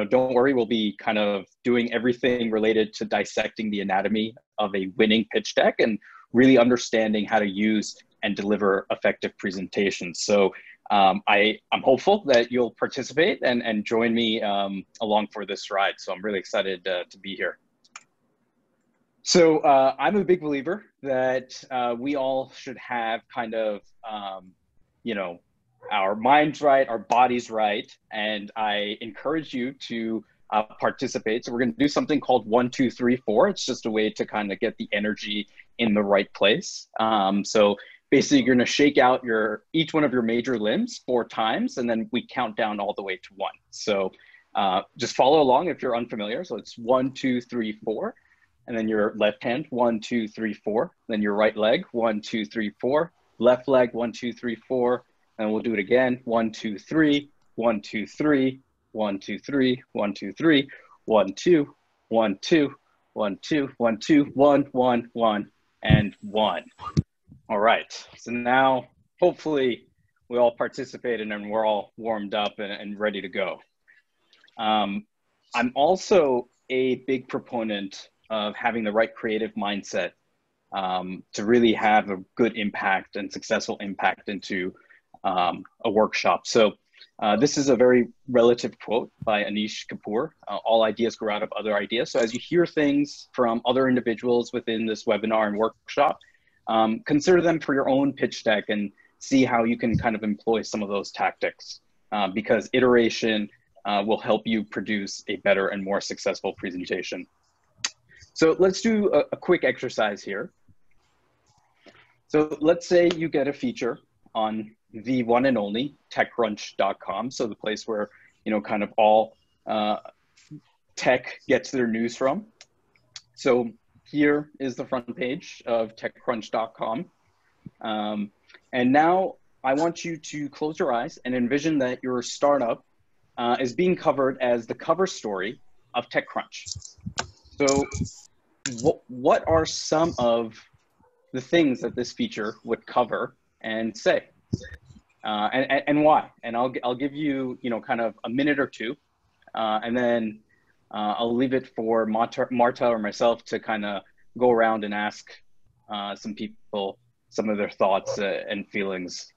don't worry, we'll be kind of doing everything related to dissecting the anatomy of a winning pitch deck and really understanding how to use and deliver effective presentations. So I'm hopeful that you'll participate and join me along for this ride. So I'm really excited to be here. So I'm a big believer that we all should have kind of, our minds right, our bodies right. And I encourage you to participate. So we're going to do something called 1, 2, 3, 4. It's just a way to kind of get the energy in the right place. So basically you're going to shake out each one of your major limbs 4 times, and then we count down all the way to 1. So just follow along if you're unfamiliar. So it's 1, 2, 3, 4. And then your left hand, 1, 2, 3, 4. Then your right leg, 1, 2, 3, 4. Left leg, 1, 2, 3, 4. And we'll do it again. 1, 2, 3, 1, 2, 3, 1, 2, 3, 1, 2, 3, 1, 2, 1, 2, 1, 2, 1, 2, 1, 1, 1, and 1. All right. So now, hopefully, we all participated and we're all warmed up and ready to go. I'm also a big proponent of having the right creative mindset to really have a good impact and successful impact into a workshop. So this is a very relative quote by Anish Kapoor. All ideas grow out of other ideas. So as you hear things from other individuals within this webinar and workshop, consider them for your own pitch deck and see how you can kind of employ some of those tactics because iteration will help you produce a better and more successful presentation. So let's do a quick exercise here. So let's say you get a feature on the one and only Techcrunch.com. So the place where, kind of all tech gets their news from. So here is the front page of Techcrunch.com. And now I want you to close your eyes and envision that your startup is being covered as the cover story of Techcrunch. So what are some of the things that this feature would cover and say? And why? And I'll give you, kind of a minute or two, and then I'll leave it for Marta or myself to kind of go around and ask some people some of their thoughts and feelings.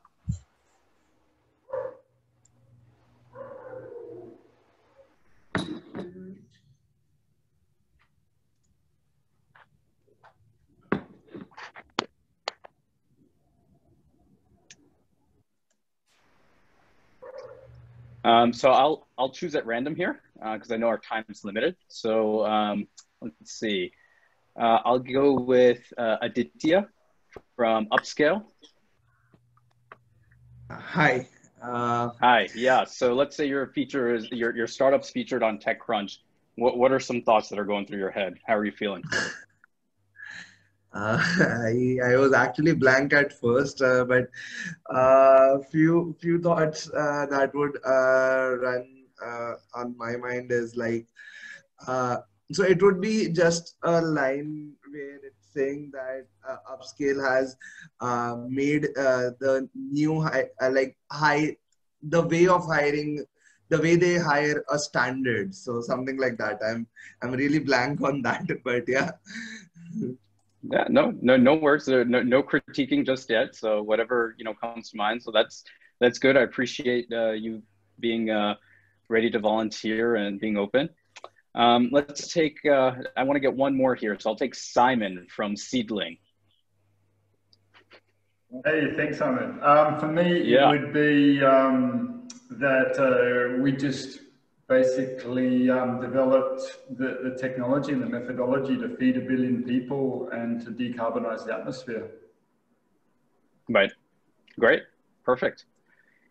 So I'll choose at random here because I know our time is limited. So let's see. I'll go with Aditya from Upscale. Hi. Hi. Yeah. So let's say your startup's featured on TechCrunch. What are some thoughts that are going through your head? How are you feeling? I was actually blank at first, but few thoughts that would run on my mind is like, so it would be just a line where it's saying that Upscale has made the new the way of hiring, the way they hire a standard. So something like that. I'm really blank on that, but yeah. Yeah, no words. No critiquing just yet. So whatever comes to mind. So that's good. I appreciate you being ready to volunteer and being open. Let's take. I want to get one more here, so I'll take Simon from Seedling. Hey, thanks, Ahmad. For me, it would be that we just basically developed the technology and the methodology to feed 1 billion people and to decarbonize the atmosphere. Right. Great. Perfect.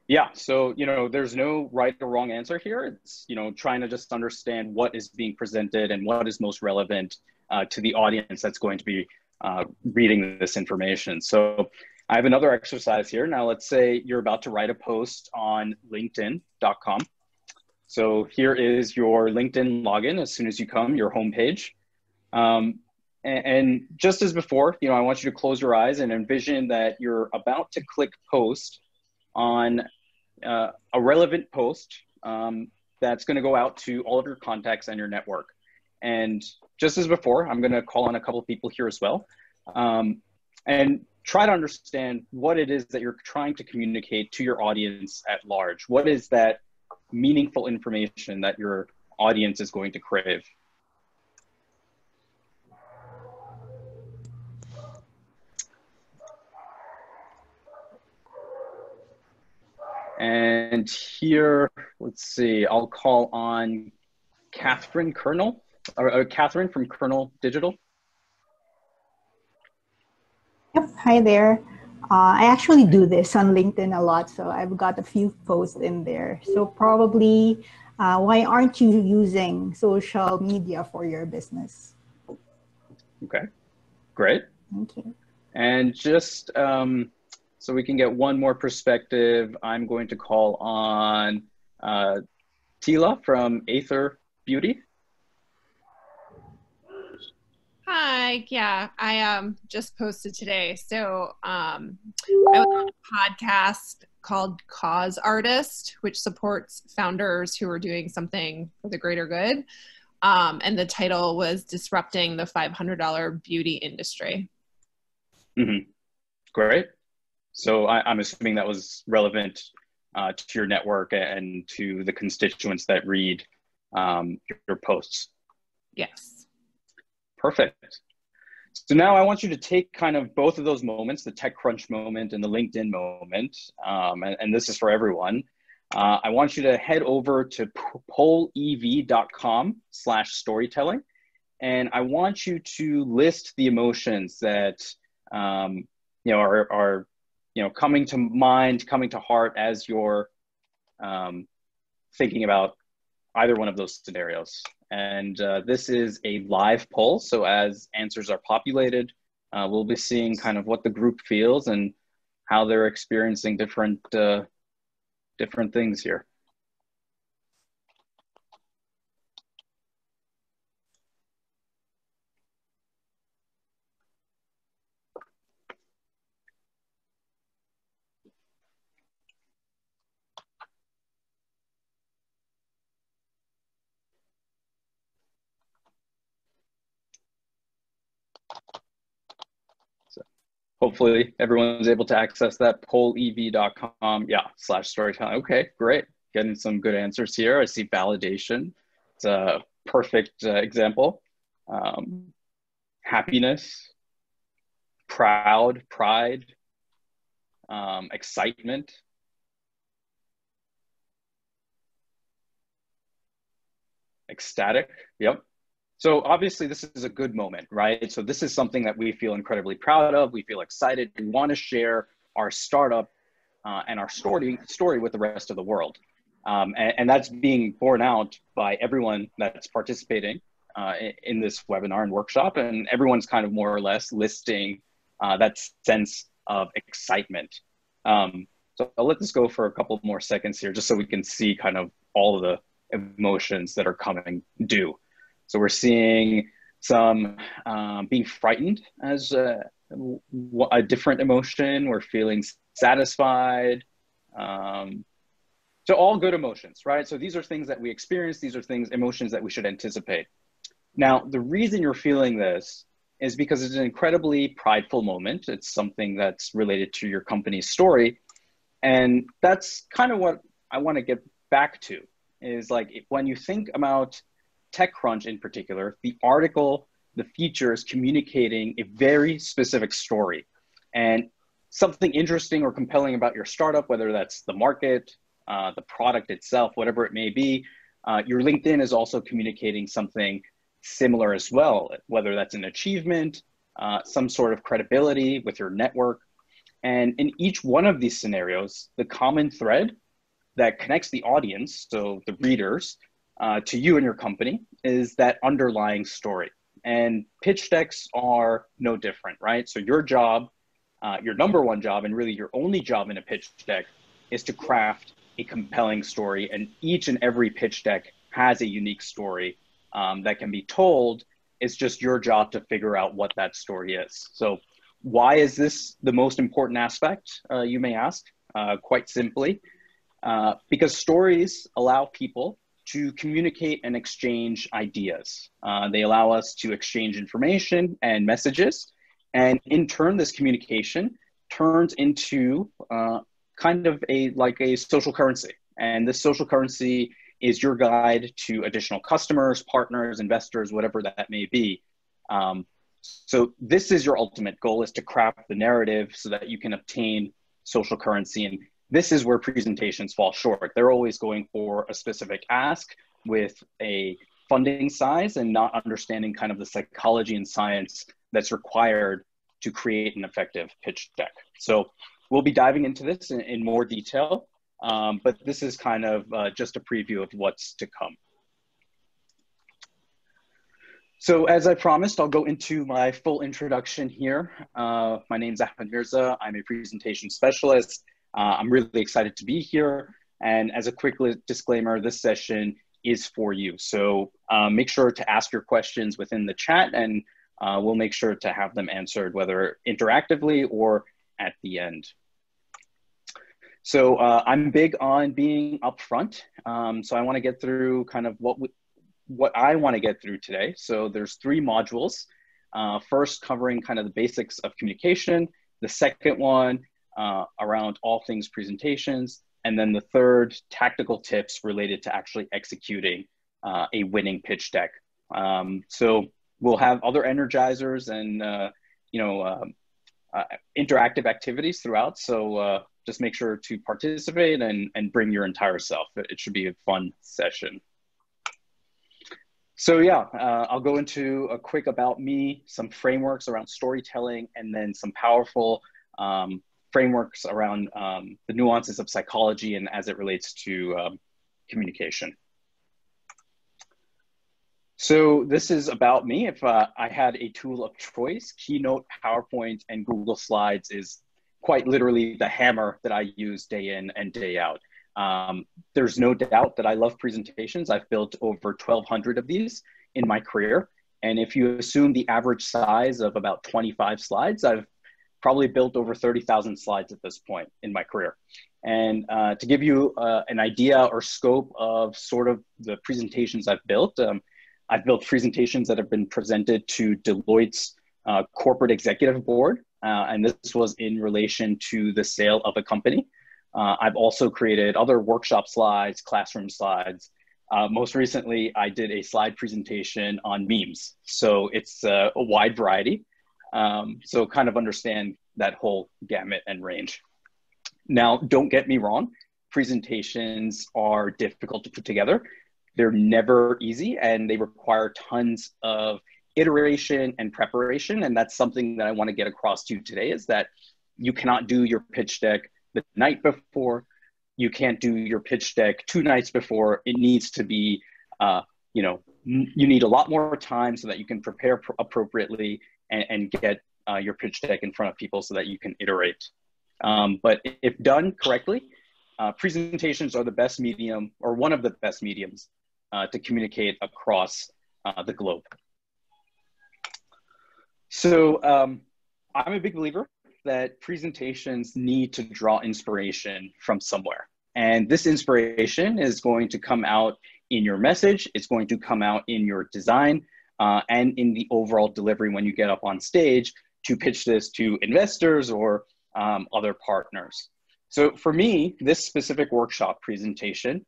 Yeah. So, there's no right or wrong answer here. It's, trying to just understand what is being presented and what is most relevant to the audience that's going to be reading this information. So I have another exercise here. Now, let's say you're about to write a post on LinkedIn.com. So here is your LinkedIn login as soon as you come, your homepage. And just as before, I want you to close your eyes and envision that you're about to click post on a relevant post that's going to go out to all of your contacts and your network. And just as before, I'm going to call on a couple of people here as well, and try to understand what it is that you're trying to communicate to your audience at large. What is that meaningful information that your audience is going to crave? And here, let's see, I'll call on Catherine Kernel, or Catherine from Kernel Digital. Yep, hi there. I actually do this on LinkedIn a lot, so I've got a few posts in there. So probably, why aren't you using social media for your business? Okay, great. Thank you. And just so we can get one more perspective, I'm going to call on Tila from Aether Beauty. Hi, yeah, I just posted today. So I was on a podcast called Cause Artist, which supports founders who are doing something for the greater good. And the title was Disrupting the $500 Beauty Industry. Mm-hmm. Great. So I'm assuming that was relevant to your network and to the constituents that read your posts. Yes. Perfect. So now I want you to take kind of both of those moments, the Techcrunch moment and the LinkedIn moment, and this is for everyone. I want you to head over to polev.com/storytelling, and I want you to list the emotions that are coming to mind, coming to heart as you're thinking about either one of those scenarios. And this is a live poll, so as answers are populated, we'll be seeing kind of what the group feels and how they're experiencing different things here. Hopefully everyone's able to access that polev.com/storytelling. Okay, great. Getting some good answers here. I see validation. It's a perfect example. Happiness, proud, pride, excitement. Ecstatic, yep. So obviously this is a good moment, right? So this is something that we feel incredibly proud of. We feel excited. We want to share our startup and our story with the rest of the world. And that's being borne out by everyone that's participating in this webinar and workshop. And everyone's kind of more or less listing that sense of excitement. So I'll let this go for a couple more seconds here, just so we can see kind of all of the emotions that are coming due. So we're seeing some being frightened as a different emotion. We're feeling satisfied. So all good emotions, right? So these are things that we experience. These are emotions that we should anticipate. Now, the reason you're feeling this is because it's an incredibly prideful moment. It's something that's related to your company's story. And that's kind of what I want to get back to, is like when you think about Techcrunch in particular, the article, the feature is communicating a very specific story. And something interesting or compelling about your startup, whether that's the market, the product itself, whatever it may be, your LinkedIn is also communicating something similar as well, whether that's an achievement, some sort of credibility with your network. And in each one of these scenarios, the common thread that connects the audience, so the readers, to you and your company, is that underlying story. And pitch decks are no different, right? So your job, your number one job, and really your only job in a pitch deck, is to craft a compelling story. And each and every pitch deck has a unique story that can be told. It's just your job to figure out what that story is. So why is this the most important aspect, you may ask? Quite simply, because stories allow people to communicate and exchange ideas. They allow us to exchange information and messages. And in turn, this communication turns into kind of like a social currency. And this social currency is your guide to additional customers, partners, investors, whatever that may be. So this is your ultimate goal, is to craft the narrative so that you can obtain social currency. And this is where presentations fall short. They're always going for a specific ask with a funding size and not understanding kind of the psychology and science that's required to create an effective pitch deck. So we'll be diving into this in more detail, but this is kind of just a preview of what's to come. So as I promised, I'll go into my full introduction here. My name's Ahmad Mirza. I'm a presentation specialist. I'm really excited to be here. And as a quick disclaimer, this session is for you. So make sure to ask your questions within the chat, and we'll make sure to have them answered, whether interactively or at the end. So I'm big on being upfront. So I want to get through kind of what I want to get through today. So there's 3 modules. First, covering kind of the basics of communication. The second one around all things presentations. And then the third, tactical tips related to actually executing a winning pitch deck. So we'll have other energizers and interactive activities throughout. So just make sure to participate and bring your entire self. It should be a fun session. So yeah, I'll go into a quick about me, some frameworks around storytelling, and then some powerful frameworks around the nuances of psychology and as it relates to communication. So this is about me. If I had a tool of choice, Keynote, PowerPoint, and Google Slides is quite literally the hammer that I use day in and day out. There's no doubt that I love presentations. I've built over 1,200 of these in my career. And if you assume the average size of about 25 slides, I've probably built over 30,000 slides at this point in my career. And to give you an idea or scope of sort of the presentations I've built presentations that have been presented to Deloitte's corporate executive board. And this was in relation to the sale of a company. I've also created other workshop slides, classroom slides. Most recently, I did a slide presentation on memes. So it's a wide variety. So kind of understand that whole gamut and range. Now, don't get me wrong, presentations are difficult to put together. They're never easy, and they require tons of iteration and preparation. And that's something that I want to get across to you today, is that you cannot do your pitch deck the night before. You can't do your pitch deck 2 nights before. It needs to be, you need a lot more time so that you can prepare appropriately and get your pitch deck in front of people so that you can iterate. But if done correctly, presentations are the best medium, or one of the best mediums, to communicate across the globe. So I'm a big believer that presentations need to draw inspiration from somewhere. And this inspiration is going to come out in your message, it's going to come out in your design, and in the overall delivery when you get up on stage to pitch this to investors or other partners. So for me, this specific workshop presentation,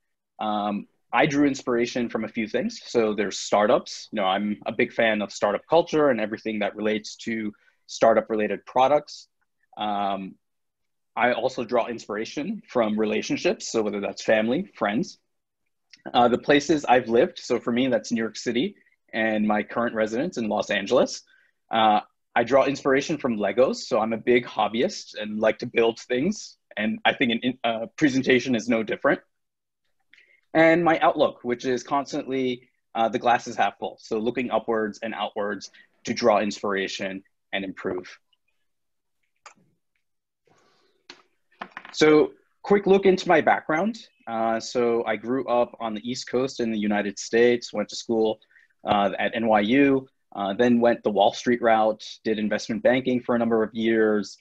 I drew inspiration from a few things. So there's startups. I'm a big fan of startup culture and everything that relates to startup related products. I also draw inspiration from relationships. So whether that's family, friends, the places I've lived. So for me, that's New York City and my current residence in Los Angeles. I draw inspiration from Legos. So I'm a big hobbyist and like to build things. And I think a presentation is no different. And my outlook, which is constantly the glass is half full. So looking upwards and outwards to draw inspiration and improve. So quick look into my background. So I grew up on the East Coast in the United States, went to school at NYU, then went the Wall Street route, did investment banking for a number of years,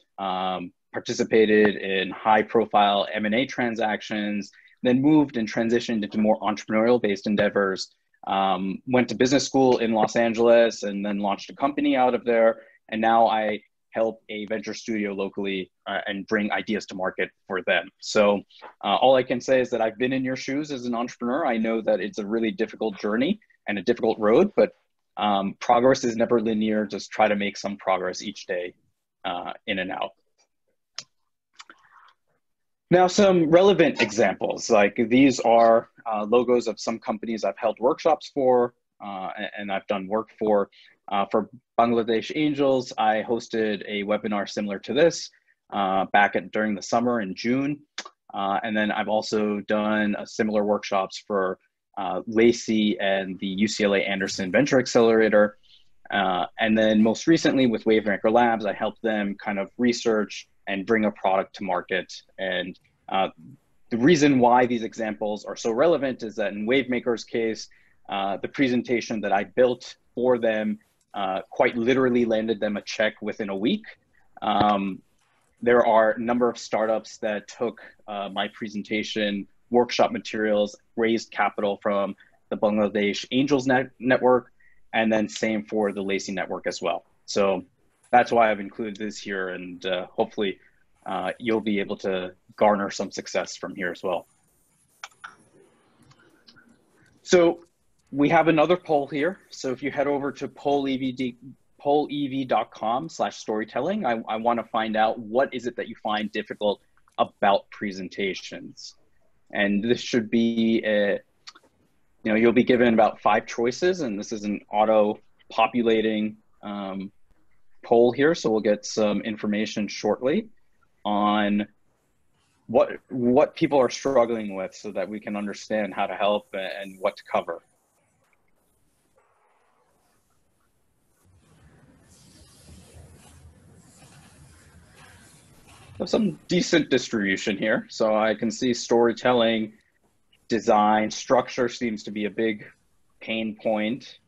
participated in high profile M&A transactions, then moved and transitioned into more entrepreneurial-based endeavors. Went to business school in Los Angeles and then launched a company out of there. And now I help a venture studio locally and bring ideas to market for them. So all I can say is that I've been in your shoes as an entrepreneur. I know that it's a really difficult journey and a difficult road, but progress is never linear. Just try to make some progress each day, in and out. Now, some relevant examples, like these are logos of some companies I've held workshops for and I've done work for. For Bangladesh Angels, I hosted a webinar similar to this during the summer in June. And then I've also done similar workshops for Lacey and the UCLA Anderson Venture Accelerator. And then most recently with Wavemaker Labs, I helped them kind of research and bring a product to market. And the reason why these examples are so relevant is that in Wavemaker's case, the presentation that I built for them quite literally landed them a check within a week. There are a number of startups that took my presentation, workshop materials, raised capital from the Bangladesh Angels Network, and then same for the Lacey Network as well. So that's why I've included this here, and hopefully you'll be able to garner some success from here as well. So we have another poll here. So if you head over to pollev.com/storytelling, I want to find out what is it that you find difficult about presentations. And this should be, you'll be given about 5 choices, and this is an auto-populating poll here. So we'll get some information shortly on what people are struggling with so that we can understand how to help and what to cover. So some decent distribution here. So I can see storytelling, design, structure seems to be a big pain point.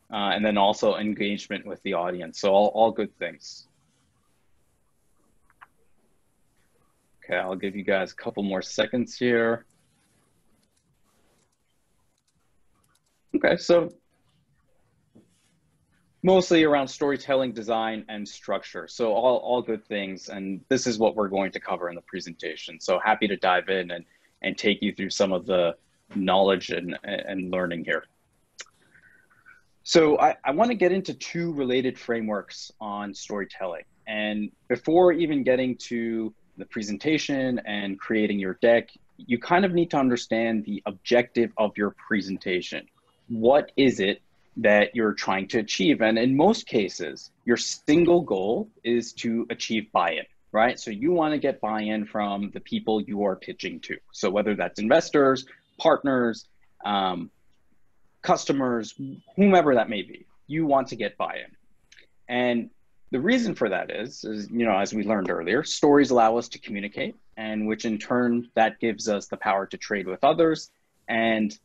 And then also engagement with the audience. So all good things. Okay, I'll give you guys a couple more seconds here. Okay, so mostly around storytelling, design, and structure. So all good things. And this is what we're going to cover in the presentation. So happy to dive in and take you through some of the knowledge and learning here. So I want to get into 2 related frameworks on storytelling. And before even getting to the presentation and creating your deck, you kind of need to understand the objective of your presentation. What is it that you're trying to achieve? And in most cases, your single goal is to achieve buy-in, right? So you want to get buy-in from the people you are pitching to. So whether that's investors, partners, customers, whomever that may be, you want to get buy-in. And the reason for that is, as we learned earlier, stories allow us to communicate, and which in turn, that gives us the power to trade with others. And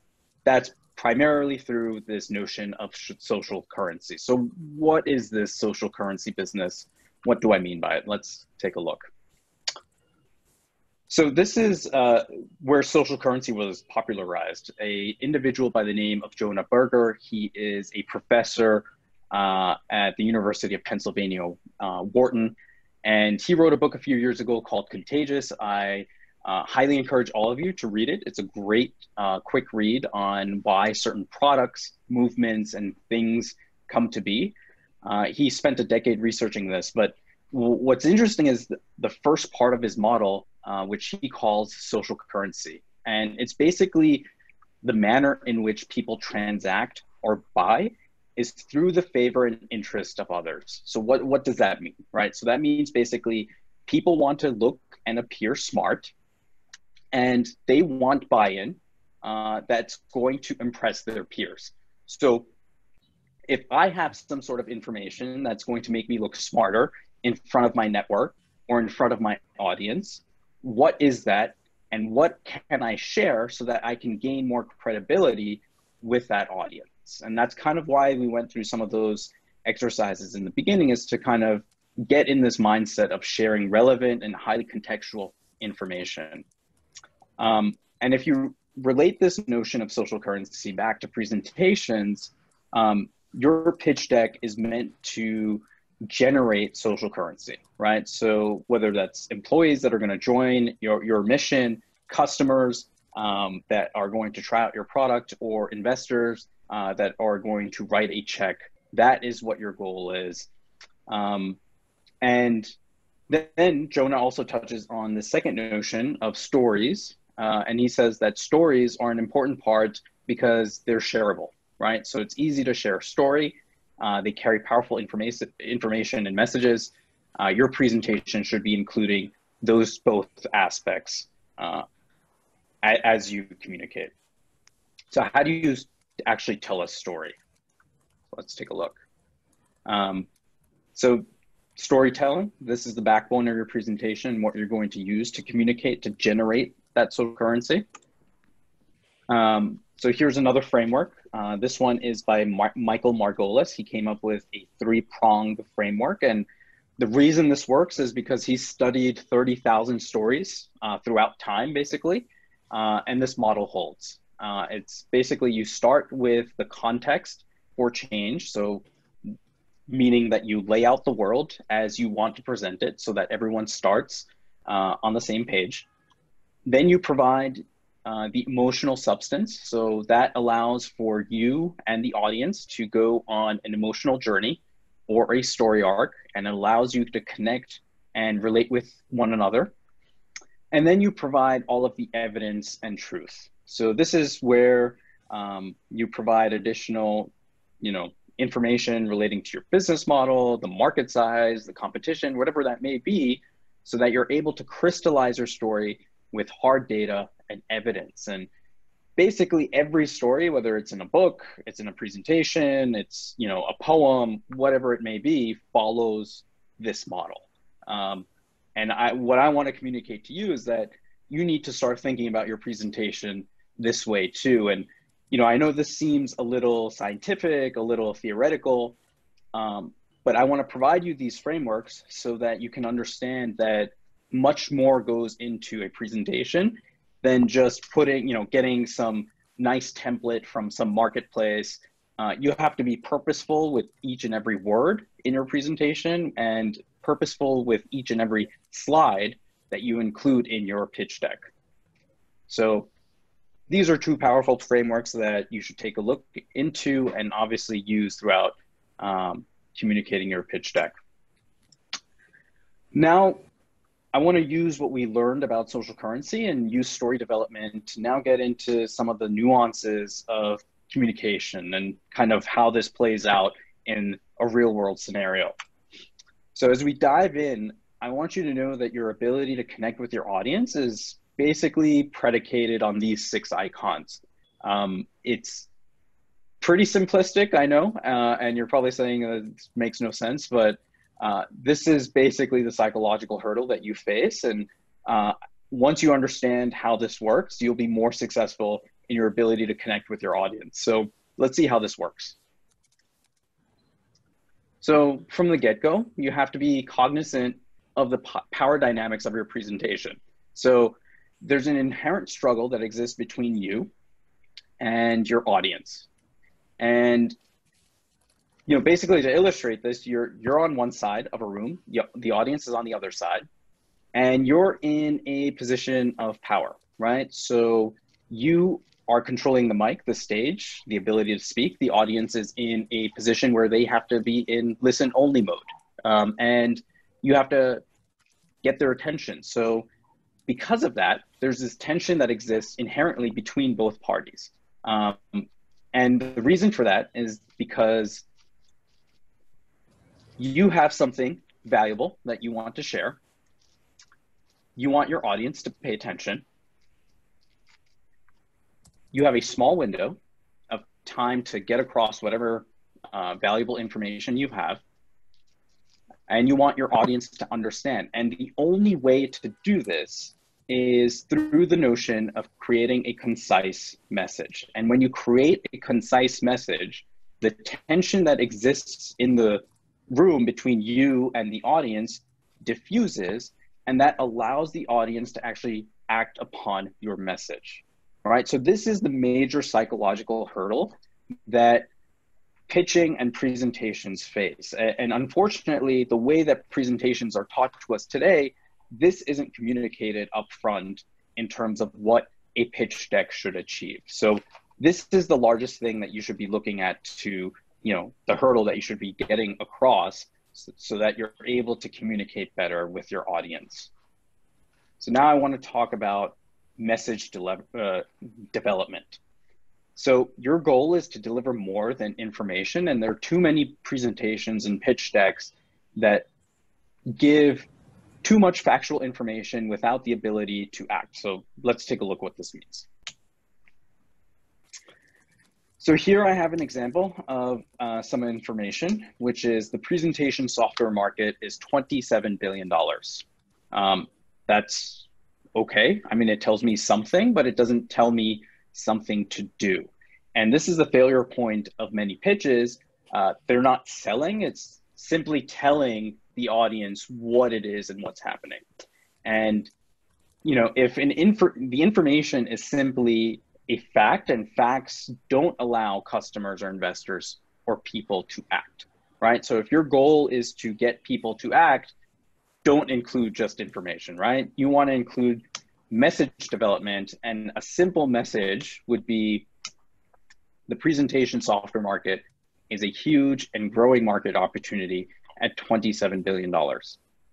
that's primarily through this notion of social currency. So what is this social currency business? What do I mean by it? Let's take a look. So this is where social currency was popularized. An individual by the name of Jonah Berger, he is a professor at the University of Pennsylvania, Wharton, and he wrote a book a few years ago called Contagious. I highly encourage all of you to read it. It's a great quick read on why certain products, movements, and things come to be. He spent a decade researching this, but what's interesting is the first part of his model, which he calls social currency. And it's basically the manner in which people transact or buy is through the favor and interest of others. So what does that mean, right? So that means basically people want to look and appear smart, and they want buy-in that's going to impress their peers. So if I have some sort of information that's going to make me look smarter in front of my network or in front of my audience, what is that? And what can I share so that I can gain more credibility with that audience? And that's kind of why we went through some of those exercises in the beginning, is to kind of get in this mindset of sharing relevant and highly contextual information. And if you relate this notion of social currency back to presentations, your pitch deck is meant to generate social currency, right? So whether that's employees that are going to join your mission, customers that are going to try out your product, or investors that are going to write a check, that is what your goal is. And then Jonah also touches on the second notion of stories. And he says that stories are an important part because they're shareable, right? So it's easy to share a story. They carry powerful information and messages. Your presentation should be including those both aspects as you communicate. So how do you actually tell a story? Let's take a look. So storytelling, this is the backbone of your presentation, what you're going to use to communicate, to generate that social currency. So here's another framework. This one is by Michael Margolis. He came up with a 3-pronged framework. And the reason this works is because he studied 30,000 stories throughout time, basically. And this model holds. It's basically you start with the context for change. So meaning that you lay out the world as you want to present it so that everyone starts on the same page. Then you provide the emotional substance. So that allows for you and the audience to go on an emotional journey or a story arc, and it allows you to connect and relate with one another. And then you provide all of the evidence and truth. So this is where you provide additional, information relating to your business model, the market size, the competition, whatever that may be, so that you're able to crystallize your story with hard data and evidence. And basically every story, whether it's in a book, it's in a presentation, it's a poem, whatever it may be, follows this model. And what I want to communicate to you is that you need to start thinking about your presentation this way too. And I know this seems a little scientific, a little theoretical, but I want to provide you these frameworks so that you can understand that much more goes into a presentation than just getting some nice template from some marketplace. You have to be purposeful with each and every word in your presentation and purposeful with each and every slide that you include in your pitch deck. So these are 2 powerful frameworks that you should take a look into and obviously use throughout communicating your pitch deck. Now, I want to use what we learned about social currency and use story development to now get into some of the nuances of communication and kind of how this plays out in a real world scenario. So as we dive in, I want you to know that your ability to connect with your audience is basically predicated on these 6 icons. It's pretty simplistic, I know, and you're probably saying it makes no sense, but this is basically the psychological hurdle that you face. And once you understand how this works, you'll be more successful in your ability to connect with your audience. So let's see how this works. So from the get-go, you have to be cognizant of the power dynamics of your presentation. So there's an inherent struggle that exists between you and your audience. And basically to illustrate this, you're on one side of a room, the audience is on the other side, and you're in a position of power, right? So you are controlling the mic, the stage, the ability to speak. The audience is in a position where they have to be in listen-only mode, and you have to get their attention. So because of that, there's this tension that exists inherently between both parties. And the reason for that is because you have something valuable that you want to share. You want your audience to pay attention. You have a small window of time to get across whatever valuable information you have. And you want your audience to understand. And the only way to do this is through the notion of creating a concise message. And when you create a concise message, the tension that exists in the room between you and the audience diffuses, and that allows the audience to actually act upon your message. All right, so this is the major psychological hurdle that pitching and presentations face. And unfortunately, the way that presentations are taught to us today, this isn't communicated upfront in terms of what a pitch deck should achieve. So this is the largest thing that you should be looking at to, the hurdle that you should be getting across so that you're able to communicate better with your audience. So now I want to talk about message development. So your goal is to deliver more than information, and there are too many presentations and pitch decks that give too much factual information without the ability to act. So let's take a look what this means. So here I have an example of some information, which is the presentation software market is $27 billion. That's okay. I mean, it tells me something, but it doesn't tell me something to do. And this is the failure point of many pitches. They're not selling, it's simply telling the audience what it is and what's happening. And, if the information is simply a fact, and facts don't allow customers or investors or people to act, right? So if your goal is to get people to act, don't include just information, right? You want to include message development, and a simple message would be the presentation software market is a huge and growing market opportunity at $27 billion.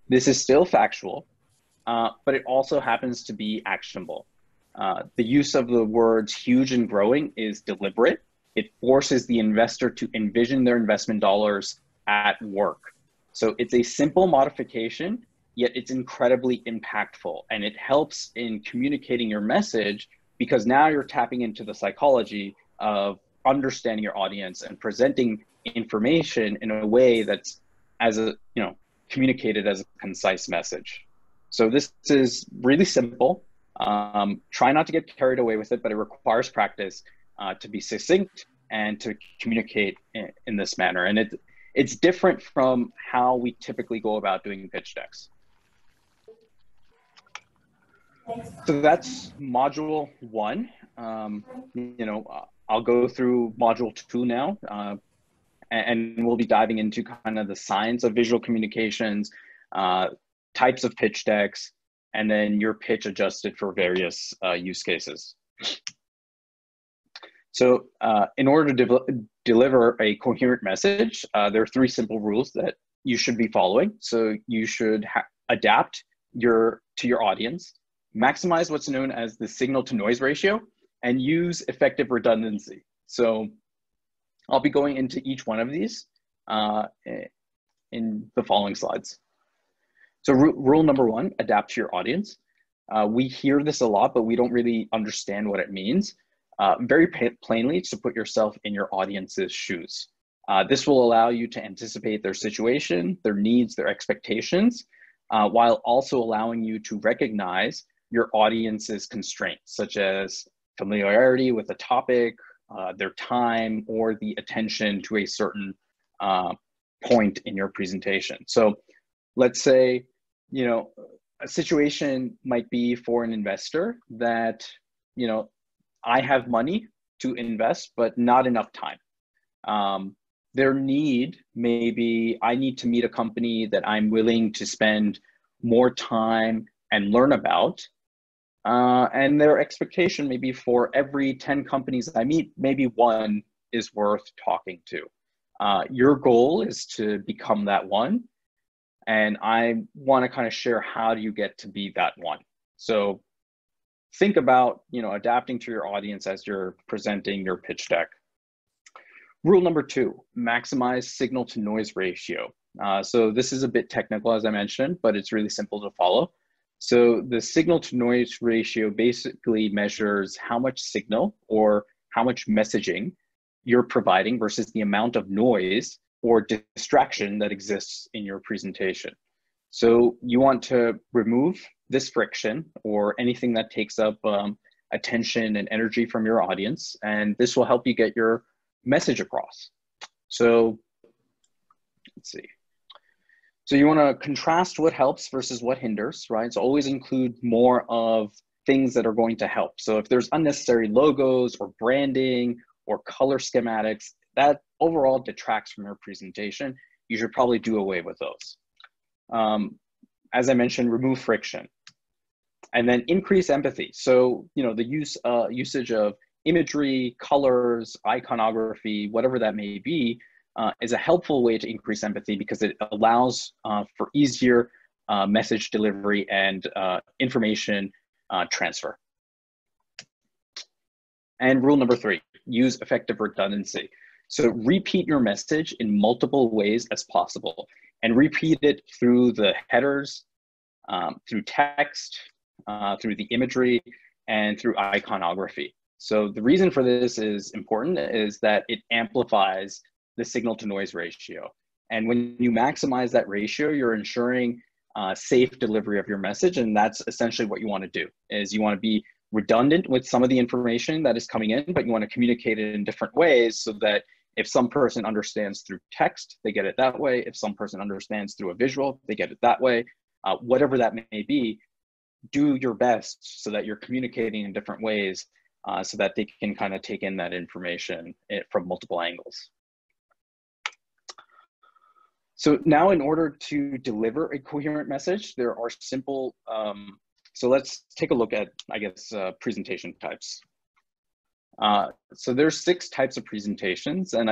This is still factual, but it also happens to be actionable. The use of the words huge and growing is deliberate. It forces the investor to envision their investment dollars at work. So it's a simple modification, yet it's incredibly impactful, and it helps in communicating your message because now you're tapping into the psychology of understanding your audience and presenting information in a way that's communicated as a concise message. So this is really simple. Try not to get carried away with it, but it requires practice to be succinct and to communicate in this manner. And it's different from how we typically go about doing pitch decks. So that's module 1. I'll go through module 2 now, and we'll be diving into kind of the science of visual communications, types of pitch decks, and then your pitch adjusted for various use cases. So in order to deliver a coherent message, there are 3 simple rules that you should be following. So you should adapt to your audience, maximize what's known as the signal to noise ratio, and use effective redundancy. So I'll be going into each one of these in the following slides. So rule number 1, adapt to your audience. We hear this a lot, but we don't really understand what it means. Very plainly, it's to put yourself in your audience's shoes. This will allow you to anticipate their situation, their needs, their expectations, while also allowing you to recognize your audience's constraints, such as familiarity with a topic, their time, or the attention to a certain point in your presentation. So let's say, a situation might be for an investor that, I have money to invest, but not enough time. Their need, maybe I need to meet a company that I'm willing to spend more time and learn about. And their expectation maybe for every 10 companies I meet, maybe 1 is worth talking to. Your goal is to become that 1. And I want to kind of share how do you get to be that 1. So think about, adapting to your audience as you're presenting your pitch deck. Rule number 2, maximize signal to noise ratio. So this is a bit technical, as I mentioned, but it's really simple to follow. So the signal to noise ratio basically measures how much signal or how much messaging you're providing versus the amount of noise or distraction that exists in your presentation. So you want to remove this friction or anything that takes up attention and energy from your audience, and this will help you get your message across. So let's see. So you want to contrast what helps versus what hinders, right? So always include more of things that are going to help. So if there's unnecessary logos or branding or color schematics, that overall detracts from your presentation. You should probably do away with those. As I mentioned, remove friction. And then increase empathy. So, you know, the usage of imagery, colors, iconography, whatever that may be, is a helpful way to increase empathy because it allows for easier message delivery and information transfer. And rule number 3, use effective redundancy. So repeat your message in multiple ways as possible and repeat it through the headers, through text, through the imagery, and through iconography. So the reason for this is important is that it amplifies the signal to noise ratio. And when you maximize that ratio, you're ensuring safe delivery of your message. And that's essentially what you want to do, is you want to be redundant with some of the information that is coming in, but you want to communicate it in different ways so that if some person understands through text, they get it that way. If some person understands through a visual, they get it that way. Whatever that may be, do your best so that you're communicating in different ways so that they can kind of take in that information from multiple angles. So now in order to deliver a coherent message, there are simple, so let's take a look at, I guess, presentation types. So there's 6 types of presentations, and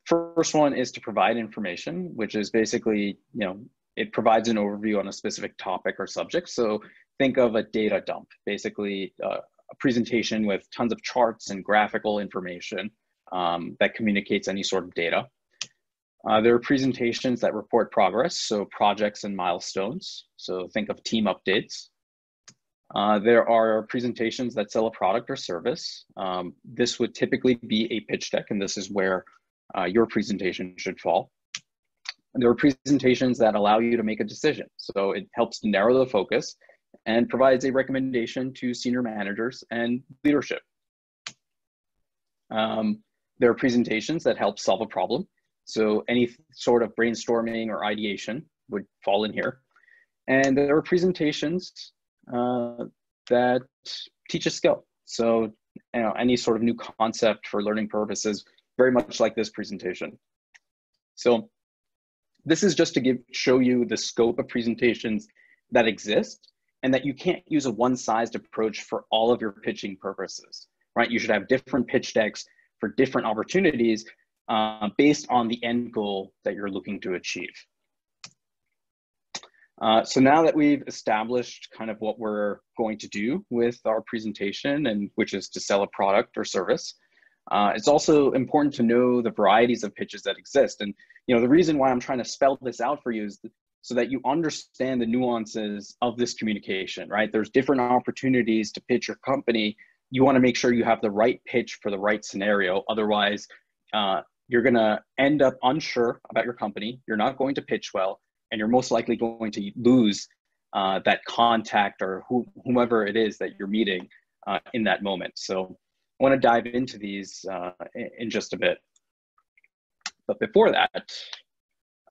first one is to provide information, which is basically, you know, it provides an overview on a specific topic or subject. So think of a data dump, basically a presentation with tons of charts and graphical information that communicates any sort of data. There are presentations that report progress, so projects and milestones. So think of team updates. There are presentations that sell a product or service. This would typically be a pitch deck, and this is where your presentation should fall. There are presentations that allow you to make a decision. So it helps to narrow the focus and provides a recommendation to senior managers and leadership. There are presentations that help solve a problem. So any sort of brainstorming or ideation would fall in here. And there are presentations that teach a skill. So, you know, any sort of new concept for learning purposes, very much like this presentation. So this is just to show you the scope of presentations that exist and that you can't use a one-sized approach for all of your pitching purposes, right? You should have different pitch decks for different opportunities based on the end goal that you're looking to achieve. So now that we've established kind of what we're going to do with our presentation, and which is to sell a product or service, it's also important to know the varieties of pitches that exist. And you know, the reason why I'm trying to spell this out for you is so that you understand the nuances of this communication, right? There's different opportunities to pitch your company. You want to make sure you have the right pitch for the right scenario. Otherwise, you're going to end up unsure about your company. You're not going to pitch well, and you're most likely going to lose that contact or whomever it is that you're meeting in that moment. So I want to dive into these in just a bit. But before that,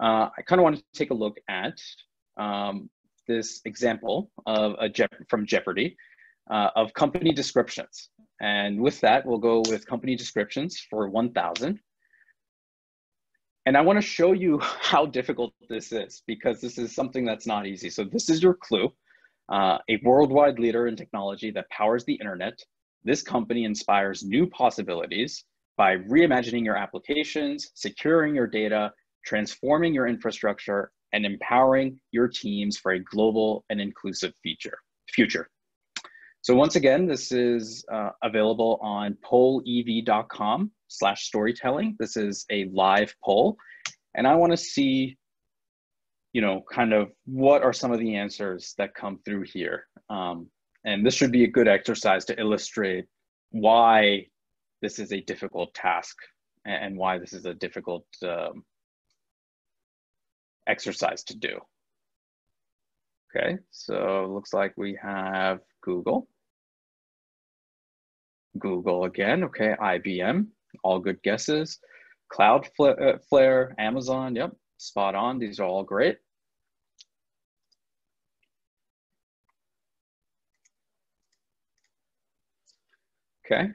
I kind of want to take a look at this example of from Jeopardy of company descriptions. And with that, we'll go with company descriptions for 1,000. And I want to show you how difficult this is, because this is something that's not easy. So this is your clue. A worldwide leader in technology that powers the internet. This company inspires new possibilities by reimagining your applications, securing your data, transforming your infrastructure, and empowering your teams for a global and inclusive future. So once again, this is available on pollev.com/storytelling. This is a live poll. And I want to see, you know, kind of what are some of the answers that come through here. And this should be a good exercise to illustrate why this is a difficult task and why this is a difficult exercise to do. Okay, so it looks like we have Google. Google again, okay, IBM, all good guesses. Cloudflare, Amazon, yep, spot on, these are all great. Okay.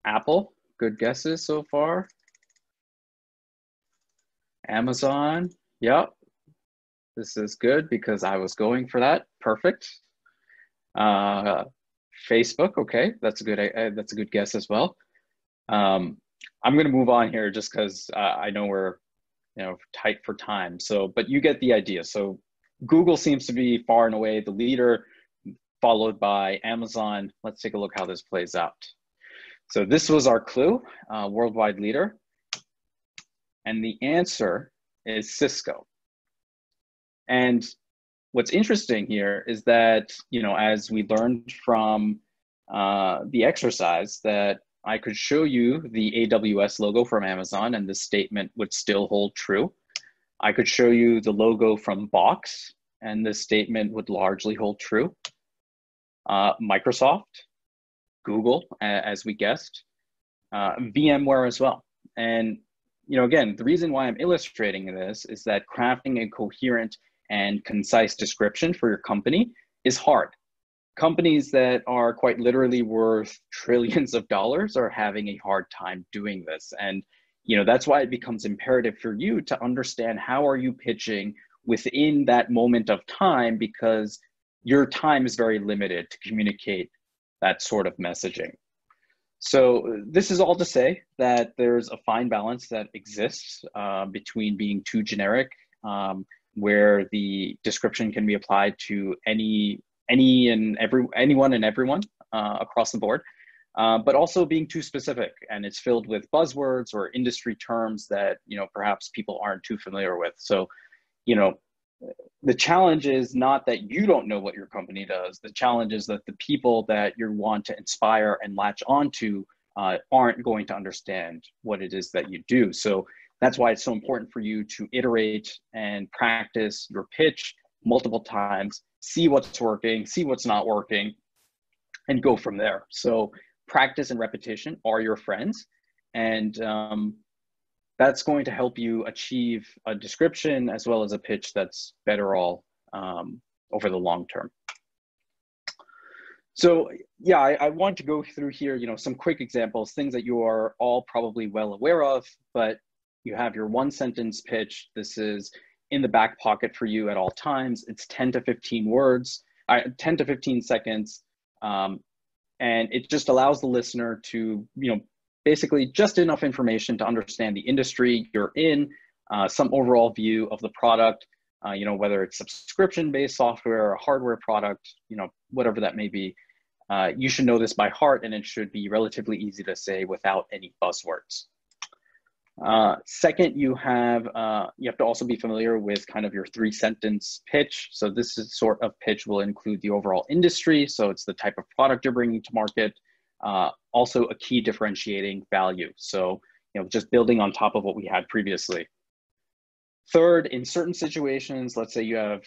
Apple, good guesses so far. Amazon, yep. This is good because I was going for that. Perfect. Facebook, okay, that's a good guess as well. I'm going to move on here just because I know we're tight for time. So, but you get the idea. So, Google seems to be far and away the leader, followed by Amazon. Let's take a look how this plays out. So, this was our clue, worldwide leader, and the answer is Cisco. And what's interesting here is that, as we learned from the exercise, that I could show you the AWS logo from Amazon and this statement would still hold true. I could show you the logo from Box and this statement would largely hold true. Microsoft, Google, as we guessed, VMware as well. And, again, the reason why I'm illustrating this is that crafting a coherent and concise description for your company is hard. Companies that are quite literally worth trillions of dollars are having a hard time doing this. And, that's why it becomes imperative for you to understand how are you pitching within that moment of time, because your time is very limited to communicate that sort of messaging. So this is all to say that there's a fine balance that exists between being too generic, where the description can be applied to anyone and everyone across the board, but also being too specific and it's filled with buzzwords or industry terms that perhaps people aren't too familiar with. So the challenge is not that you don't know what your company does. The challenge is that the people that you want to inspire and latch onto aren't going to understand what it is that you do. So that's why it's so important for you to iterate and practice your pitch multiple times, see what's working, see what's not working, and go from there. So practice and repetition are your friends. And that's going to help you achieve a description as well as a pitch that's better all over the long term. So yeah, I want to go through here, some quick examples, things that you are all probably well aware of, but you have your 1-sentence pitch. This is in the back pocket for you at all times. It's 10 to 15 words, 10 to 15 seconds. And it just allows the listener to, basically just enough information to understand the industry you're in, some overall view of the product, whether it's subscription-based software or a hardware product, whatever that may be. You should know this by heart, and it should be relatively easy to say without any buzzwords. Second, you have to also be familiar with kind of your 3-sentence pitch. So this is sort of pitch will include the overall industry. So it's the type of product you're bringing to market. Also a key differentiating value. So, just building on top of what we had previously. Third, in certain situations, let's say you have,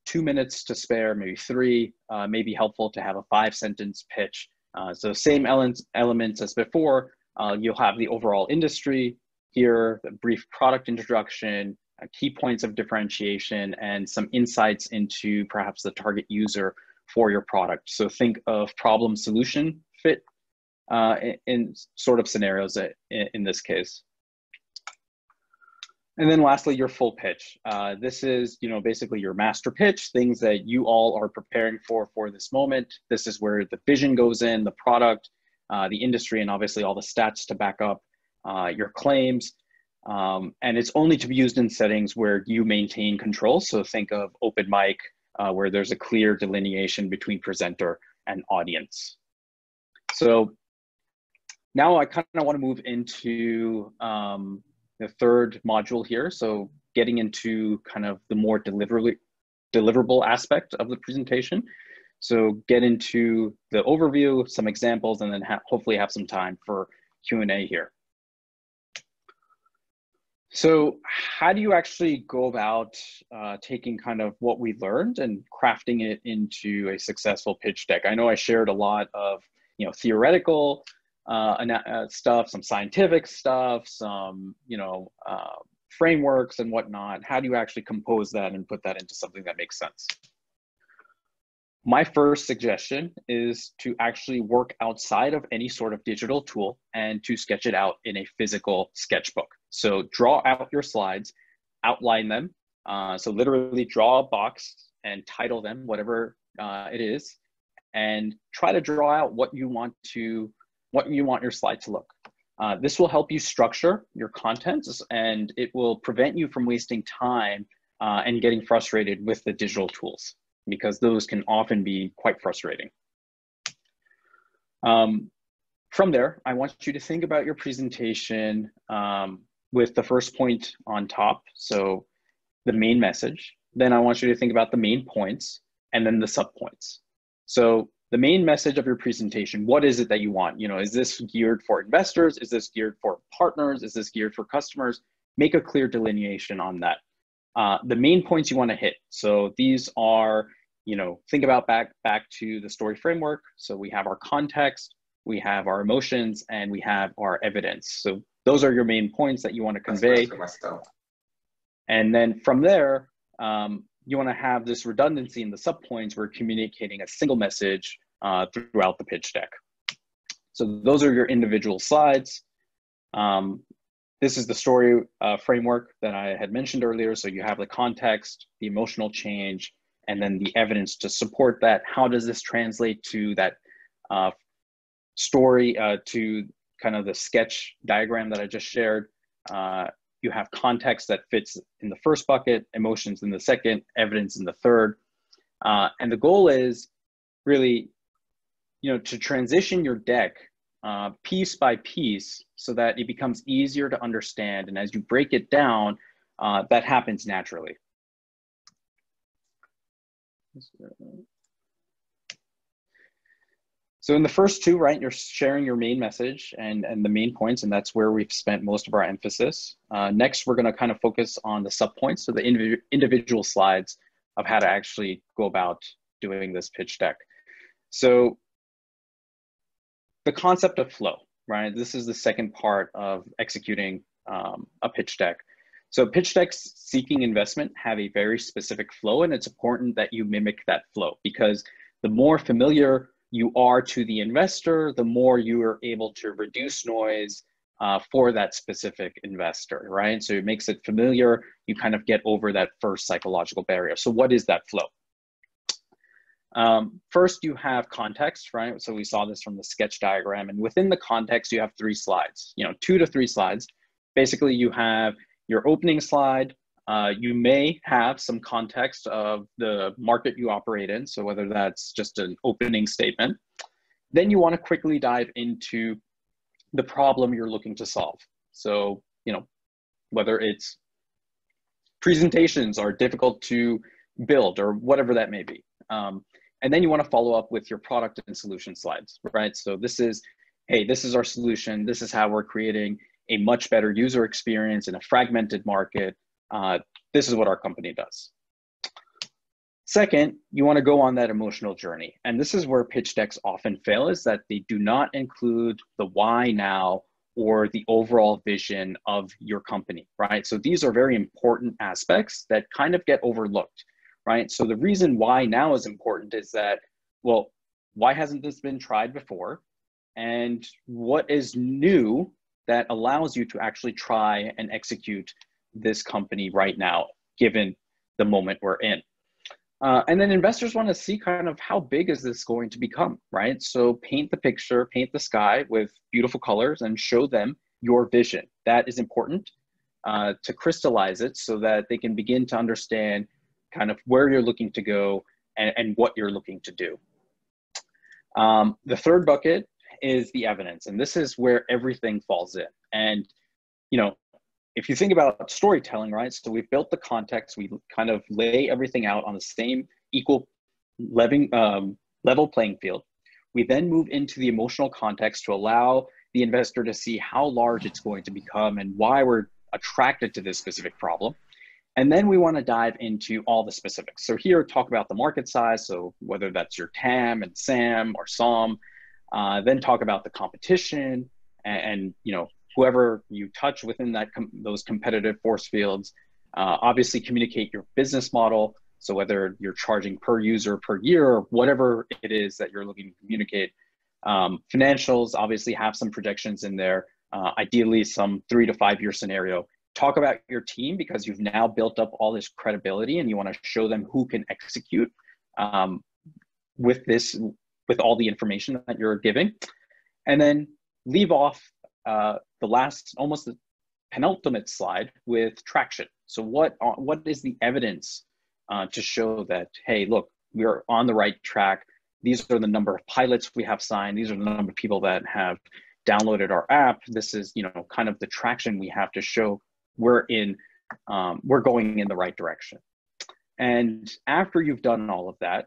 2 minutes to spare, maybe 3, may be helpful to have a 5-sentence pitch. So same elements as before, you'll have the overall industry here, the brief product introduction, key points of differentiation, and some insights into perhaps the target user for your product. So think of problem solution fit in sort of scenarios in this case. And then lastly, your full pitch. This is, basically your master pitch, things that you all are preparing for this moment. This is where the vision goes in, the product, the industry, and obviously all the stats to back up your claims. And it's only to be used in settings where you maintain control. So think of open mic, where there's a clear delineation between presenter and audience. So now I kind of want to move into the third module here. So getting into kind of the more deliverable aspect of the presentation. So get into the overview, some examples, and then hopefully have some time for Q&A here. So how do you actually go about taking kind of what we learned and crafting it into a successful pitch deck? I know I shared a lot of theoretical stuff, some scientific stuff, some frameworks and whatnot. How do you actually compose that and put that into something that makes sense? My first suggestion is to actually work outside of any sort of digital tool and to sketch it out in a physical sketchbook. So draw out your slides, outline them. So literally draw a box and title them, whatever it is, and try to draw out what you want your slide to look. This will help you structure your content, and it will prevent you from wasting time and getting frustrated with the digital tools, because those can often be quite frustrating. From there, I want you to think about your presentation with the first point on top, so the main message. Then I want you to think about the main points and then the subpoints. So the main message of your presentation, what is it that you want? Is this geared for investors? Is this geared for partners? Is this geared for customers? Make a clear delineation on that. The main points you want to hit. So these are, think about back to the story framework. So we have our context, we have our emotions, and we have our evidence. So those are your main points that you want to convey. And then from there, you want to have this redundancy in the subpoints where communicating a single message throughout the pitch deck. So those are your individual slides. This is the story framework that I had mentioned earlier. So you have the context, the emotional change, and then the evidence to support that. How does this translate to that story, to kind of the sketch diagram that I just shared? You have context that fits in the first bucket, emotions in the second, evidence in the third. And the goal is really, to transition your deck piece by piece so that it becomes easier to understand. And as you break it down, that happens naturally. So in the first two, right, you're sharing your main message and the main points, and that's where we've spent most of our emphasis. Next, we're going to kind of focus on the subpoints, so the individual slides of how to actually go about doing this pitch deck. So the concept of flow, right? This is the second part of executing a pitch deck. So pitch decks seeking investment have a very specific flow, and it's important that you mimic that flow, because the more familiar you are to the investor, the more you are able to reduce noise for that specific investor, right? So it makes it familiar. You kind of get over that first psychological barrier. So what is that flow? First, you have context, right? So we saw this from the sketch diagram, and within the context, you have 3 slides, 2 to 3 slides. Basically, you have your opening slide. You may have some context of the market you operate in, so whether that's just an opening statement. Then you want to quickly dive into the problem you're looking to solve. So, whether it's presentations are difficult to build or whatever that may be. And then you want to follow up with your product and solution slides, right? So this is, hey, this is our solution. This is how we're creating a much better user experience in a fragmented market. This is what our company does. Second, you want to go on that emotional journey. And this is where pitch decks often fail, is that they do not include the why now or the overall vision of your company, right? So these are very important aspects that kind of get overlooked, right? So the reason why now is important is that, well, why hasn't this been tried before? And what is new that allows you to actually try and execute this company right now, given the moment we're in. And then investors want to see kind of how big is this going to become, right? So paint the picture, paint the sky with beautiful colors and show them your vision. That is important to crystallize it so that they can begin to understand kind of where you're looking to go and what you're looking to do. The third bucket is the evidence, and this is where everything falls in. And, if you think about storytelling, right? So we've built the context, we kind of lay everything out on the same equal level playing field. We then move into the emotional context to allow the investor to see how large it's going to become and why we're attracted to this specific problem. And then we want to dive into all the specifics. So here, talk about the market size. So whether that's your TAM and SAM or SOM, then talk about the competition and whoever you touch within that those competitive force fields. Obviously communicate your business model, So whether you're charging per user per year or whatever it is that you're looking to communicate. Financials obviously have some projections in there, ideally some 3 to 5 year scenario. Talk about your team because you've now built up all this credibility and you want to show them who can execute with all the information that you're giving. And then leave off the last, almost the penultimate slide with traction. So what is the evidence to show that, hey, look, we are on the right track. These are the number of pilots we have signed. These are the number of people that have downloaded our app. This is, kind of the traction we have to show we're going in the right direction. And after you've done all of that,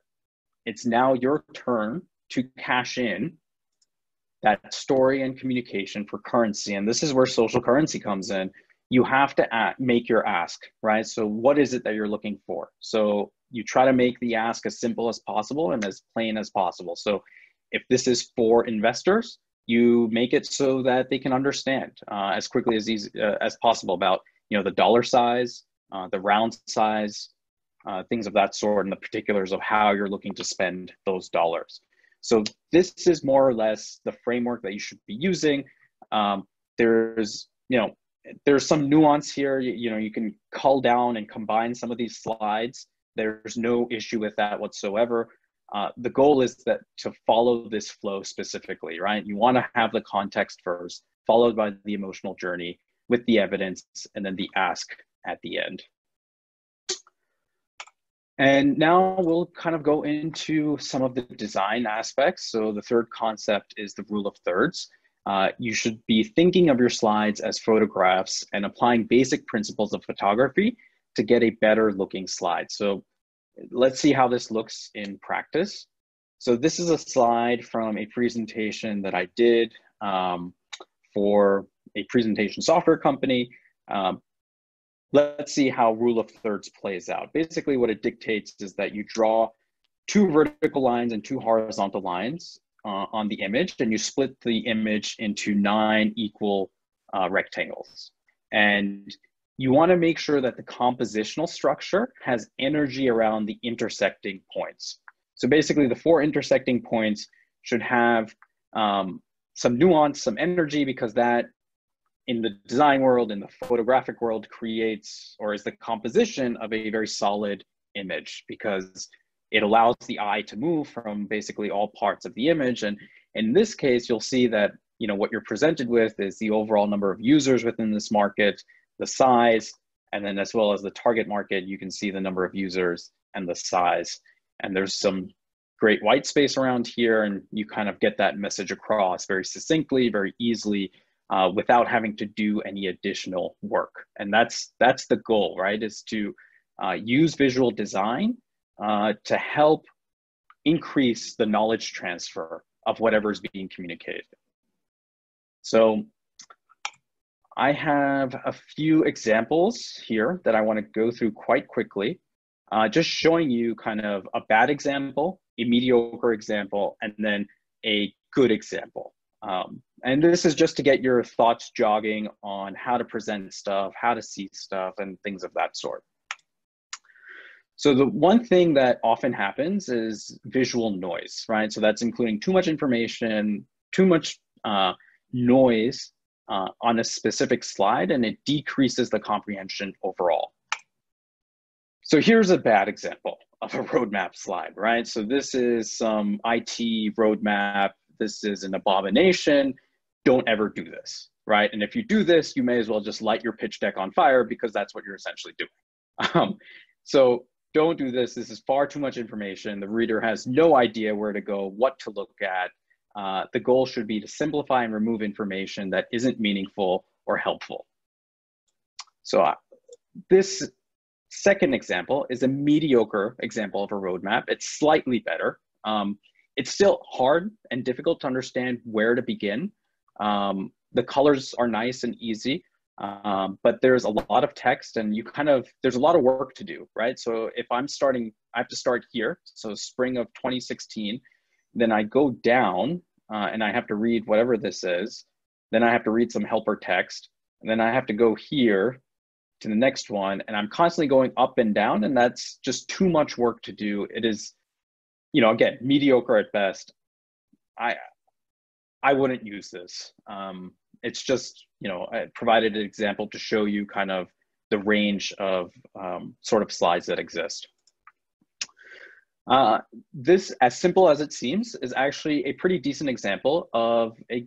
it's now your turn to cash in that story and communication for currency. And this is where social currency comes in. You have to make your ask, right? So what is it that you're looking for? So you try to make the ask as simple as possible and as plain as possible. So if this is for investors, you make it so that they can understand as quickly as possible about, the dollar size, the round size, things of that sort, and the particulars of how you're looking to spend those dollars. So this is more or less the framework that you should be using. There's some nuance here. You can cull down and combine some of these slides. There's no issue with that whatsoever. The goal is to follow this flow specifically, right? You want to have the context first, followed by the emotional journey with the evidence, and then the ask at the end. And now we'll kind of go into some of the design aspects. So the third concept is the rule of thirds. You should be thinking of your slides as photographs and applying basic principles of photography to get a better looking slide. So let's see how this looks in practice. So this is a slide from a presentation that I did for a presentation software company. Let's see how rule of thirds plays out. Basically what it dictates is that you draw 2 vertical lines and 2 horizontal lines on the image, and you split the image into 9 equal rectangles. And you want to make sure that the compositional structure has energy around the intersecting points. So basically the 4 intersecting points should have some nuance, some energy, because that in the design world, in the photographic world, creates or is the composition of a very solid image, because it allows the eye to move from basically all parts of the image. And in this case, you'll see that what you're presented with is the overall number of users within this market, the size, and then as well as the target market, you can see the number of users and the size. And there's some great white space around here, and you kind of get that message across very succinctly, very easily, without having to do any additional work. And that's the goal, right? Is to use visual design to help increase the knowledge transfer of whatever is being communicated. So I have a few examples here that I want to go through quite quickly, just showing you kind of a bad example, a mediocre example, and then a good example. And this is just to get your thoughts jogging on how to present stuff, how to see stuff, and things of that sort. So the one thing that often happens is visual noise, right? So that's including too much information, too much noise on a specific slide, and it decreases the comprehension overall. So here's a bad example of a roadmap slide, right? So this is some IT roadmap. This is an abomination. Don't ever do this, right? And if you do this, you may as well just light your pitch deck on fire, because that's what you're essentially doing. So don't do this. This is far too much information. The reader has no idea where to go, what to look at. The goal should be to simplify and remove information that isn't meaningful or helpful. So this second example is a mediocre example of a roadmap. It's slightly better. It's still hard and difficult to understand where to begin. The colors are nice and easy, but there's a lot of text, and there's a lot of work to do, right? So if I'm starting, I have to start here. So spring of 2016, then I go down and I have to read whatever this is. Then I have to read some helper text, and then I have to go here to the next one, and I'm constantly going up and down, and that's just too much work to do. It is, again, mediocre at best. I wouldn't use this. It's just, I provided an example to show you kind of the range of sort of slides that exist. This, as simple as it seems, is actually a pretty decent example of a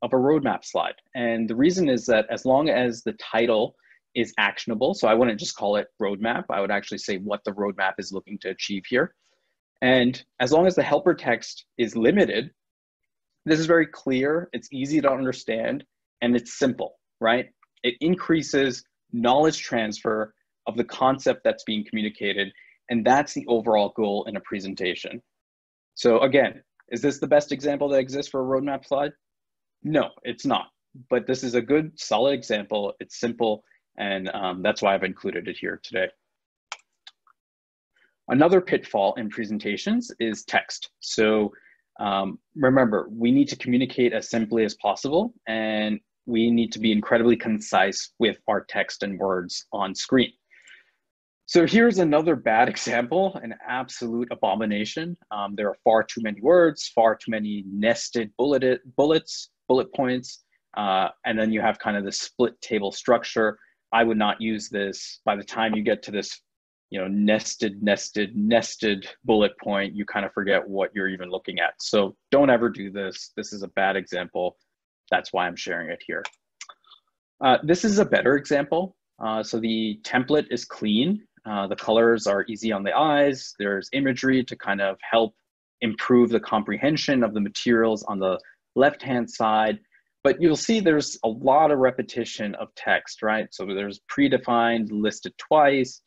roadmap slide. And the reason is that as long as the title is actionable, so I wouldn't just call it roadmap, I would actually say what the roadmap is looking to achieve here. And as long as the helper text is limited, this is very clear, it's easy to understand, and it's simple, right? It increases knowledge transfer of the concept that's being communicated, and that's the overall goal in a presentation. So again, is this the best example that exists for a roadmap slide? No, it's not. But this is a good, solid example. It's simple, and that's why I've included it here today. Another pitfall in presentations is text. So remember, we need to communicate as simply as possible, and we need to be incredibly concise with our text and words on screen. So here's another bad example, an absolute abomination. There are far too many words, far too many nested bullet points, and then you have kind of the split table structure. I would not use this. By the time you get to this, nested bullet point, you kind of forget what you're even looking at. So don't ever do this. This is a bad example. That's why I'm sharing it here. This is a better example. So the template is clean. The colors are easy on the eyes. There's imagery to kind of help improve the comprehension of the materials on the left-hand side. But you'll see there's a lot of repetition of text, right? So there's predefined, listed twice.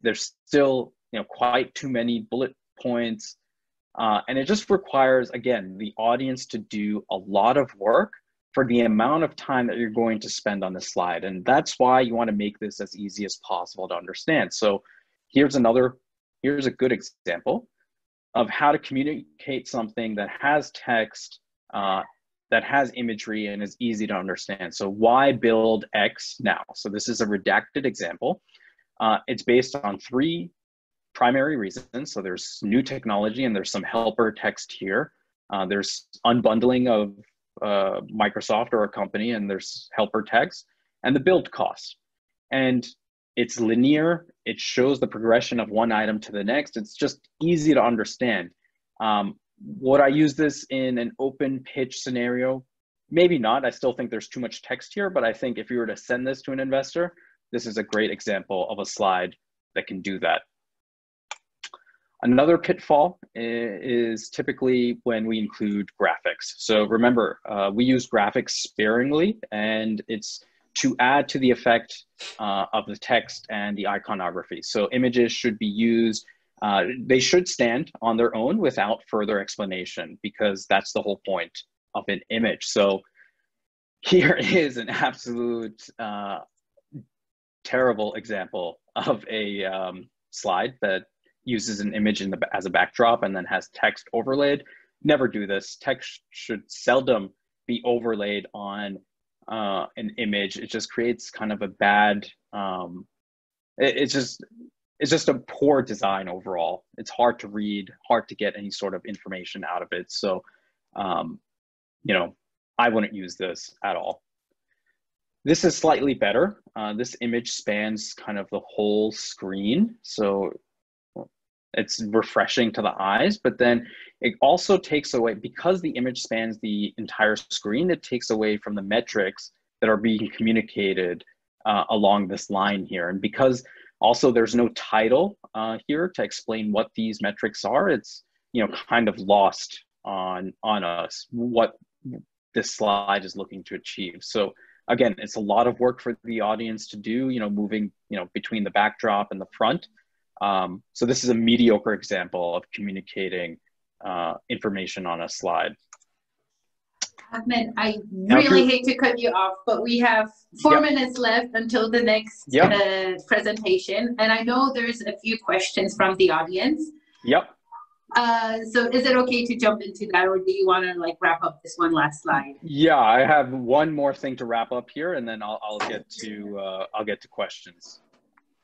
There's still, quite too many bullet points. And it just requires, again, the audience to do a lot of work for the amount of time that you're going to spend on the slide. And that's why you want to make this as easy as possible to understand. So here's a good example of how to communicate something that has text, that has imagery, and is easy to understand. So why build X now? So this is a redacted example. It's based on 3 primary reasons. So there's new technology, and there's some helper text here. There's unbundling of Microsoft or a company, and there's helper text, and the build cost. And it's linear. It shows the progression of one item to the next. It's just easy to understand. Would I use this in an open pitch scenario? Maybe not. I still think there's too much text here, but I think if you were to send this to an investor, this is a great example of a slide that can do that. Another pitfall is typically when we include graphics. So remember, we use graphics sparingly, and it's to add to the effect of the text and the iconography. So images should be used, they should stand on their own without further explanation, because that's the whole point of an image. So here is an absolute terrible example of a slide that uses an image as a backdrop and then has text overlaid. Never do this. Text should seldom be overlaid on an image. It just creates kind of a bad, it's just a poor design overall. It's hard to read, hard to get any sort of information out of it. So, I wouldn't use this at all. This is slightly better. This image spans kind of the whole screen. So it's refreshing to the eyes, but then it also takes away, because the image spans the entire screen, it takes away from the metrics that are being communicated along this line here. And because also there's no title here to explain what these metrics are, it's kind of lost on us what this slide is looking to achieve. So again, it's a lot of work for the audience to do, moving between the backdrop and the front. So this is a mediocre example of communicating information on a slide. Ahmed, I really hate to cut you off, but we have 4 minutes left until the next presentation. And I know there's a few questions from the audience. Yep. So is it okay to jump into that, or do you want to like wrap up this one last slide? Yeah, I have one more thing to wrap up here, and then I'll get to questions.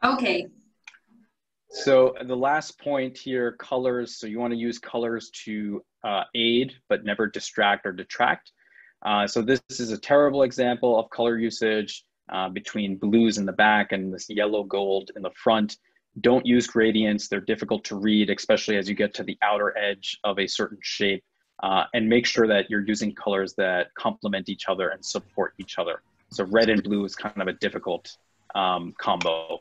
Okay. So the last point here, colors. So you want to use colors to aid, but never distract or detract. So this is a terrible example of color usage between blues in the back and this yellow gold in the front. Don't use gradients. They're difficult to read, especially as you get to the outer edge of a certain shape. And make sure that you're using colors that complement each other and support each other. So red and blue is kind of a difficult combo.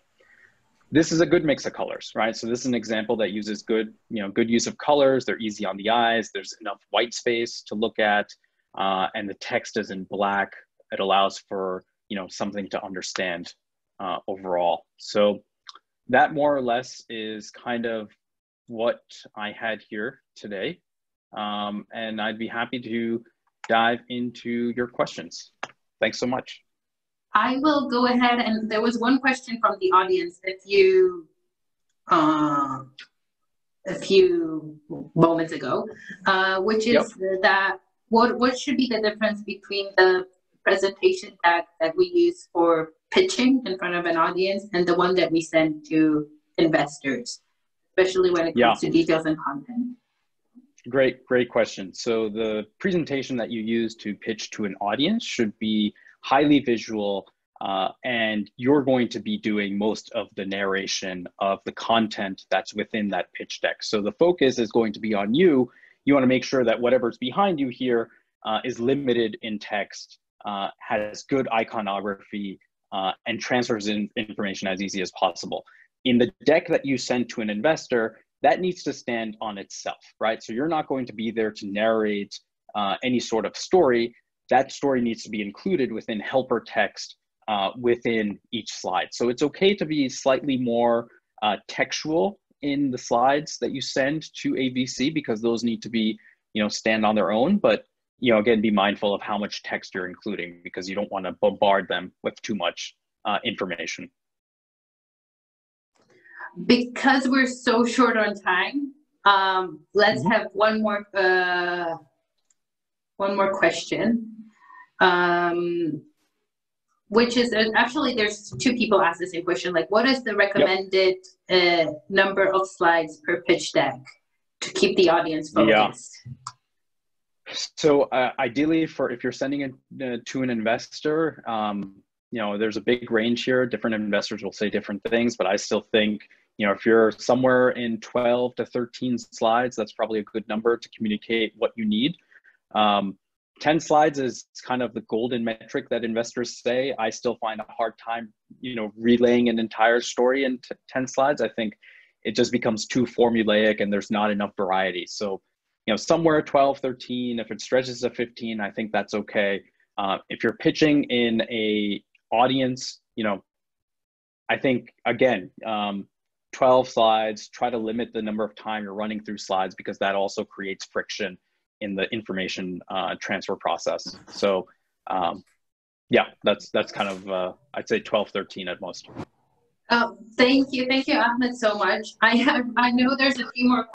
This is a good mix of colors, right? So this is an example that uses good use of colors. They're easy on the eyes. There's enough white space to look at, and the text is in black. It allows for something to understand overall. So that more or less is kind of what I had here today, and I'd be happy to dive into your questions. Thanks so much. I will go ahead, and there was one question from the audience a few moments ago, which is that what should be the difference between the presentation deck that we use for pitching in front of an audience and the one that we send to investors, especially when it comes to details and content? Great question. So the presentation that you use to pitch to an audience should be highly visual, and you're going to be doing most of the narration of the content that's within that pitch deck. So the focus is going to be on you. You want to make sure that whatever's behind you here is limited in text, has good iconography, and transfers in information as easy as possible. In the deck that you send to an investor, that needs to stand on itself, right? So you're not going to be there to narrate any sort of story. That story needs to be included within helper text within each slide. So it's okay to be slightly more textual in the slides that you send to AVC, because those need to be, stand on their own. But, again, be mindful of how much text you're including, because you don't want to bombard them with too much information. Because we're so short on time, let's have one more question, which is actually there's two people asked the same question. Like, what is the recommended number of slides per pitch deck to keep the audience focused? So ideally, if you're sending it to an investor, there's a big range here. Different investors will say different things, but I still think, if you're somewhere in 12 to 13 slides, that's probably a good number to communicate what you need. 10 slides is kind of the golden metric that investors say. I still find a hard time, relaying an entire story in 10 slides. I think it just becomes too formulaic and there's not enough variety. So, somewhere 12, 13, if it stretches to 15, I think that's okay. If you're pitching in a audience, I think, again, 12 slides, try to limit the number of time you're running through slides, because that also creates friction in the information transfer process. So that's kind of, I'd say 12, 13 at most. Thank you, Ahmed, so much. I know there's a few more